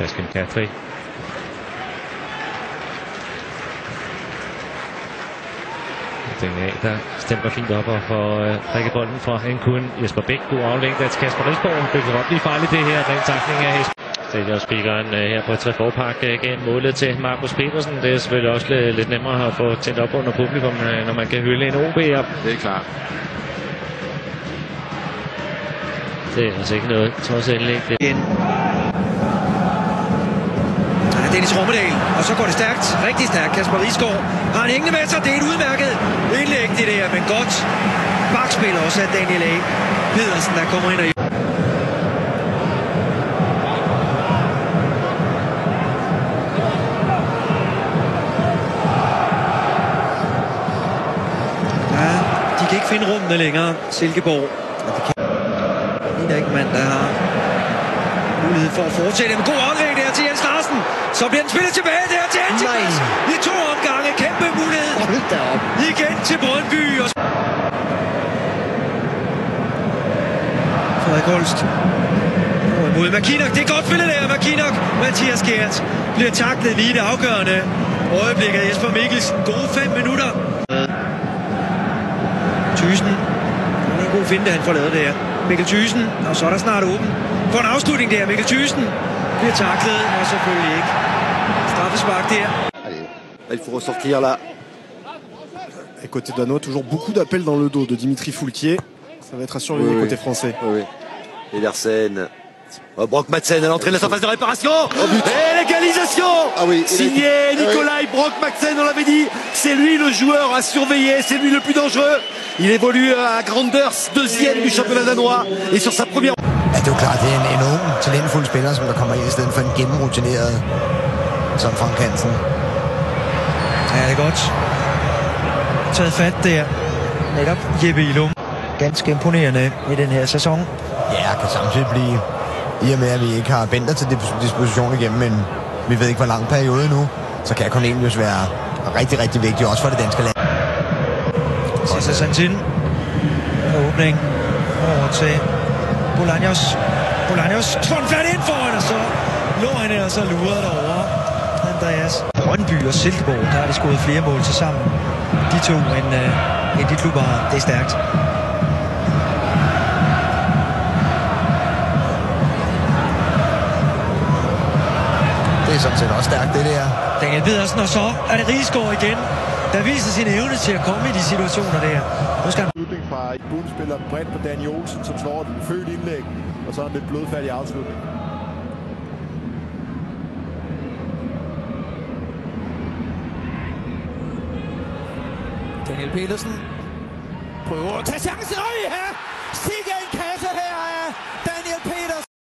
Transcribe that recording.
Basken Cathri. Der stemmer fint op og får prikke bolden fra Nkun. Jesper Bæk, god aflæg der til Kasper Risborg. Det kan godt blive farligt det her, den takning af Jesper. Stadionspeakeren her på Trefor Park gav målet til Markus Petersen. Det er selvfølgelig også lidt nemmere at få tændt op under publikum, når man kan hylde en OB'er. Det er klart. Det er altså ikke noget, trods indlæg. Dennis Rommedal, og så går det stærkt, rigtig stærkt. Kasper Risgaard har han hængende med sig, det er et udmærket indlæg det der, men godt bakspil også af Daniel A. Pedersen, der kommer ind og... Ja, de kan ikke finde rummene længere, Silkeborg. Det er ikke mand, der har mulighed for at fortsætte med god aflæg der til Jens Larsen. Så bliver den spillet tilbage der til Antipas. I 2 omgange. Kæmpe mulighed. Igen til Brøndby. Frederik Holst. Mod McKinnock. Det er godt spillet der, McKinnock. Mathias Gert bliver taklet lige det afgørende øjeblik af Jesper Mikkelsen. Gode 5 minutter. Thyssen. Det er en god finte, han får lavet der. Mikkel Thyssen. Og så er der snart åben for en afslutning der. Mikkel Thyssen bliver taklet, og selvfølgelig ikke. Straffespark der. Allez, là, il faut ressortir là. Et côté danois, toujours beaucoup d'appels dans le dos de Dimitri Foulquier. Ça va être à surveiller côté français. Oui. Edersen. Oh, Brock Madsen à l'entrée de la surface de réparation. Et l'égalisation signé Nikolai Brock Madsen, on l'avait dit. C'est lui le joueur à surveiller, c'est lui le plus dangereux. Il évolue à Granders, 2e du championnat danois. Et sur sa première... Ja, det er jo klart, det er en ung, talentfuld spiller, som der kommer ind i stedet for en gennemrutineret som Frank Hansen. Ja, det er godt. Taget fat der. Netop Jeppe Ilum. Ganske imponerende i den her sæson. Ja, kan samtidig blive, i og med at vi ikke har Bender til disposition igennem, men vi ved ikke, hvor lang periode nu, så kan Cornelius være rigtig, rigtig vigtig, også for det danske land. Cesar Santin. Åbning over til Bolaños. Bolaños får den fat ind foran, og så lå han og så lurer derovre. Andreas. Brøndby og Silkeborg, der har de skåret flere mål til sammen. De to, end de klubber har. Det er stærkt. Det er sådan set også stærkt, det der. Daniel Pedersen, og så er det Risgaard igen, der viser sin evne til at komme i de situationer der. Nu skal han... Slutning fra et budspiller bredt på Danny Olsen, som slår et født indlæg, og så en lidt blodfærdig afslutning. Daniel Pedersen prøver at tage chancen. Sikke